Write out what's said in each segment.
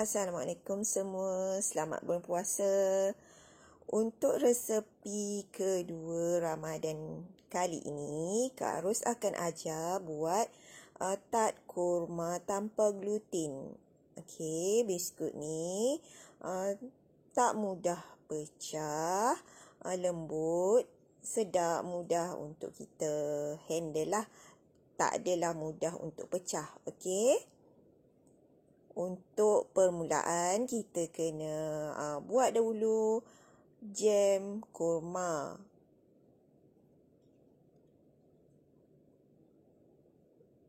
Assalamualaikum semua, selamat berpuasa. Untuk resepi kedua Ramadan kali ini, Kak Ros akan ajar buat tart kurma tanpa gluten. Okey, biskut ni tak mudah pecah, lembut, sedap, mudah untuk kita handle lah. Tak adalah mudah untuk pecah, okey. Untuk permulaan, kita kena buat dahulu jam kurma.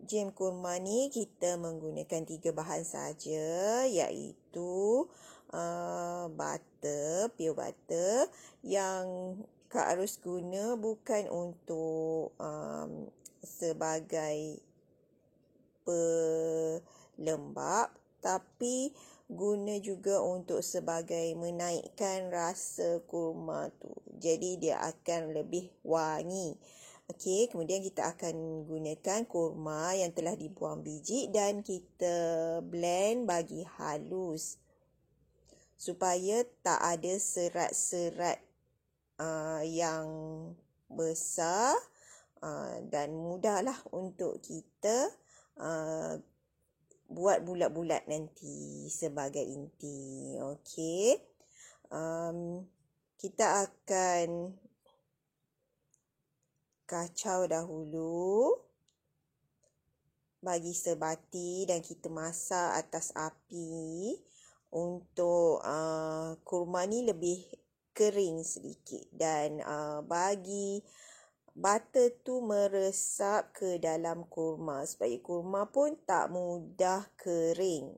Jam kurma ni kita menggunakan 3 bahan saja, iaitu butter, pure butter. Yang Kak Arus guna bukan untuk sebagai pelembap, tapi guna juga untuk sebagai menaikkan rasa kurma tu. Jadi dia akan lebih wangi. Okey, kemudian kita akan gunakan kurma yang telah dibuang biji dan kita blend bagi halus supaya tak ada serat-serat yang besar dan mudahlah untuk kita buat bulat-bulat nanti sebagai inti. Okey. Kita akan kacau dahulu bagi sebati dan kita masak atas api untuk kurma ni lebih kering sedikit dan bagi butter tu meresap ke dalam kurma supaya kurma pun tak mudah kering.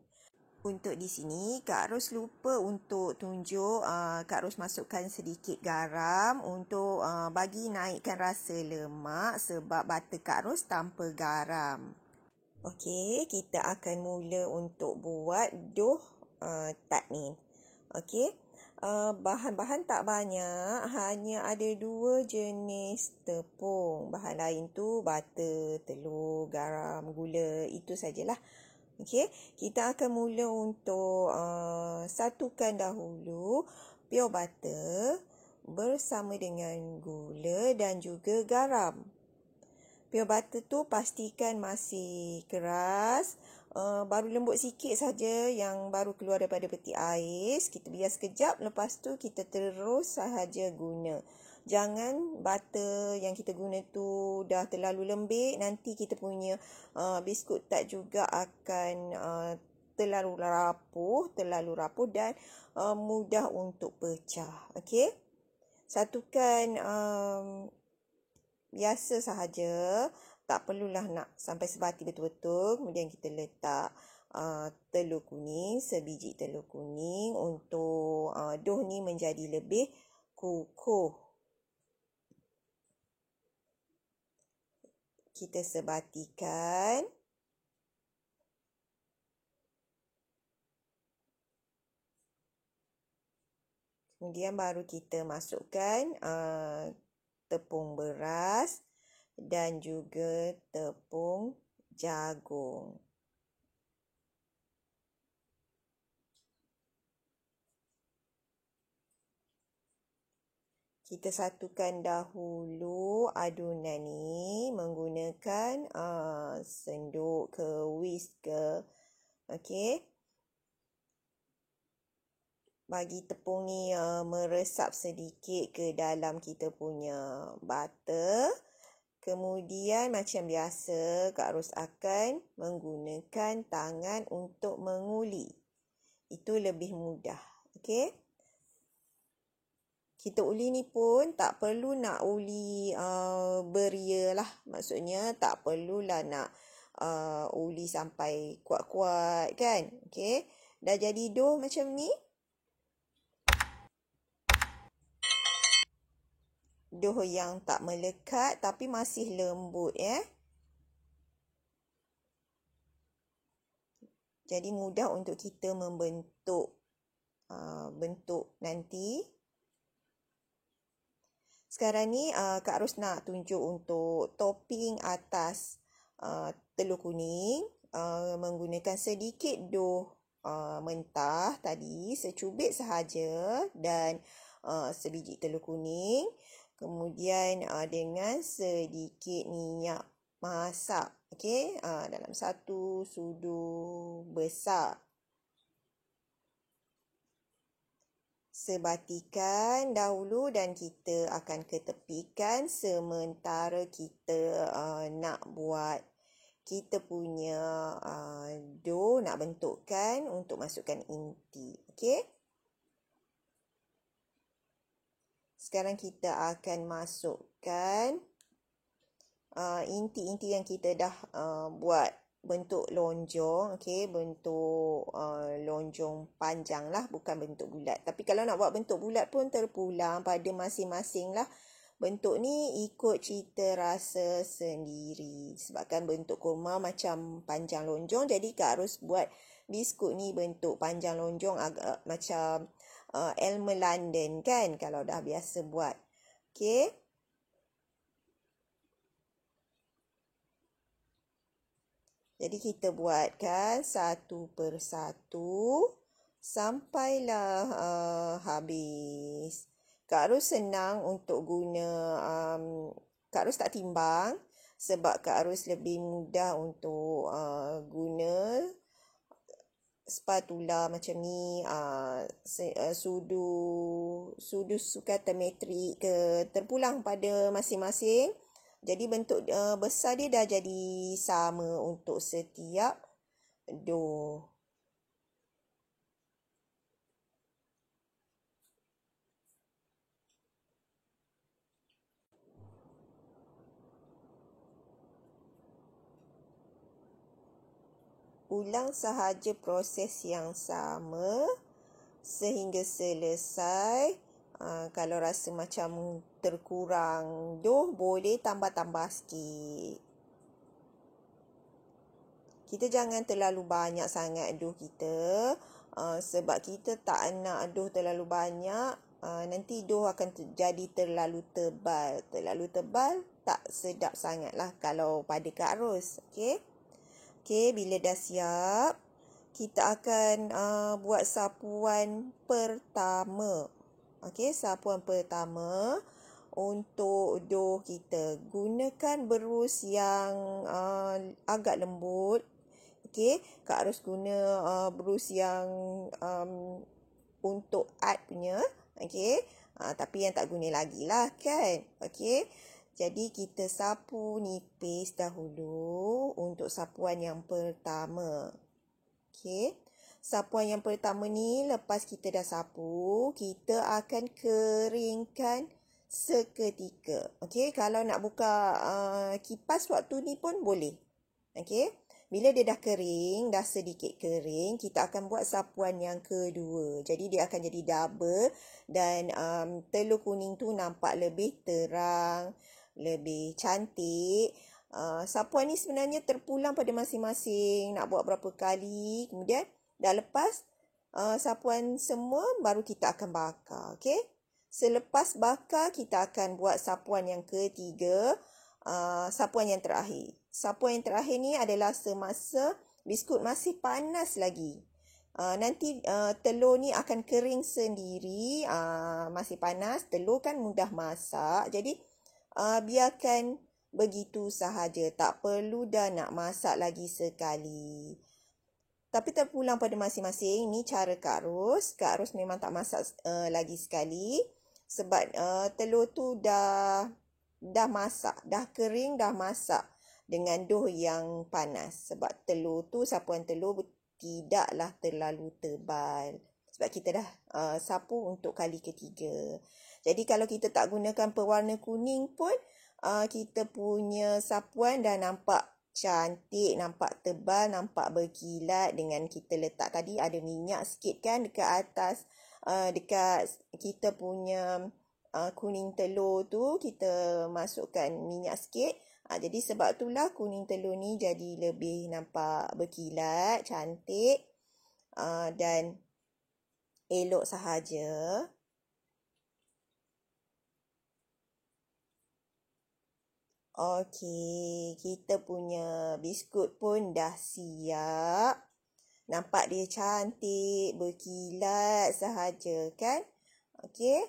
Untuk di sini Kak Ros lupa untuk tunjuk, Kak Ros masukkan sedikit garam untuk bagi naikkan rasa lemak sebab butter Kak Ros tanpa garam. Okey, kita akan mula untuk buat dough tart ni. Okey. Bahan-bahan tak banyak, hanya ada 2 jenis tepung. Bahan lain tu butter, telur, garam, gula, itu sajalah. Okey, kita akan mula untuk satukan dahulu pure butter bersama dengan gula dan juga garam. Pure butter tu pastikan masih keras, baru lembut sikit saja yang baru keluar daripada peti ais. Kita biar sekejap, lepas tu kita terus sahaja guna. Jangan butter yang kita guna tu dah terlalu lembik, nanti kita punya biskut tart juga akan terlalu rapuh dan mudah untuk pecah. Okey. Satukan biasa sahaja, tak perlulah nak sampai sebati betul-betul. Kemudian kita letak telur kuning, sebiji telur kuning untuk dough ni menjadi lebih kukuh. Kita sebatikan. Kemudian baru kita masukkan tepung beras dan juga tepung jagung. Kita satukan dahulu adunan ni menggunakan senduk ke whisker. Okey. Bagi tepung ni meresap sedikit ke dalam kita punya butter. Kemudian macam biasa Kak Ros akan menggunakan tangan untuk menguli. Itu lebih mudah. Okey. Kita uli ni pun tak perlu nak uli beria lah. Maksudnya tak perlulah nak uli sampai kuat-kuat kan. Okey. Dah jadi dough macam ni. Dough yang tak melekat tapi masih lembut ya. Jadi mudah untuk kita membentuk bentuk nanti. Sekarang ni Kak Ros nak tunjuk untuk topping atas telur kuning menggunakan sedikit dough mentah tadi, secubit sahaja, dan sebiji telur kuning. Kemudian dengan sedikit minyak masak. Okey, dalam satu sudu besar. Sebatikan dahulu dan kita akan ketepikan sementara kita nak buat kita punya dough, nak bentukkan untuk masukkan inti. Okey. Sekarang kita akan masukkan inti-inti yang kita dah buat bentuk lonjong, okey, bentuk lonjong panjang lah, bukan bentuk bulat. Tapi kalau nak buat bentuk bulat pun terpulang pada masing-masing lah. Bentuk ni ikut cita rasa sendiri. Sebabkan bentuk kurma macam panjang lonjong, jadi Kak harus buat biskut ni bentuk panjang lonjong, agak macam Elmer London kan, kalau dah biasa buat. Okey. Jadi kita buatkan satu persatu sampailah habis. Kak Ros senang untuk guna, Kak Ros tak timbang sebab Kak Ros lebih mudah untuk guna spatula macam ni, sudu sukan metrik ke terpulang pada masing-masing. Jadi bentuk besar dia dah jadi sama untuk setiap dough. Ulang sahaja proses yang sama sehingga selesai. Kalau rasa macam terkurang dough, boleh tambah-tambah sikit. Kita jangan terlalu banyak sangat dough kita, sebab kita tak nak dough terlalu banyak. Nanti dough akan jadi terlalu tebal. Terlalu tebal tak sedap sangat lah kalau pada Kak Ros. Okey, bila dah siap, kita akan buat sapuan pertama. Okey, sapuan pertama untuk dough kita. Gunakan berus yang agak lembut. Okey, Kak harus guna berus yang untuk art punya. Okey, tapi yang tak guna lagi lah kan. Okey, jadi kita sapu nipis dahulu untuk sapuan yang pertama. Okey. Sapuan yang pertama ni, lepas kita dah sapu, kita akan keringkan seketika. Okey, kalau nak buka kipas waktu ni pun boleh. Okey. Bila dia dah kering, dah sedikit kering, kita akan buat sapuan yang kedua. Jadi dia akan jadi double dan telur kuning tu nampak lebih terang, lebih cantik. Sapuan ni sebenarnya terpulang pada masing-masing, nak buat berapa kali. Kemudian dah lepas sapuan semua, baru kita akan bakar. Okey. Selepas bakar, kita akan buat sapuan yang ketiga, sapuan yang terakhir. Sapuan yang terakhir ni adalah semasa biskut masih panas lagi. Nanti telur ni akan kering sendiri, masih panas. Telur kan mudah masak, jadi biarkan begitu sahaja. Tak perlu dah nak masak lagi sekali. Tapi terpulang pada masing-masing. Ni cara Kak Ros. Kak Ros memang tak masak lagi sekali. Sebab telur tu dah masak. Dah kering, dah masak dengan dough yang panas. Sebab telur tu, sapuan telur tidaklah terlalu tebal. Sebab kita dah sapu untuk kali ketiga. Jadi kalau kita tak gunakan pewarna kuning pun, kita punya sapuan dah nampak cantik, nampak tebal, nampak berkilat. Dengan kita letak tadi ada minyak sikit kan dekat atas, dekat kita punya kuning telur tu, kita masukkan minyak sikit. Jadi sebab itulah kuning telur ni jadi lebih nampak berkilat, cantik dan elok sahaja. Okey, kita punya biskut pun dah siap. Nampak dia cantik, berkilat sahaja kan? Okey.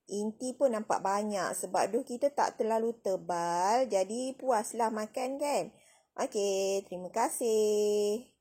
Inti pun nampak banyak sebab dough kita tak terlalu tebal. Jadi puaslah makan kan? Okey, terima kasih.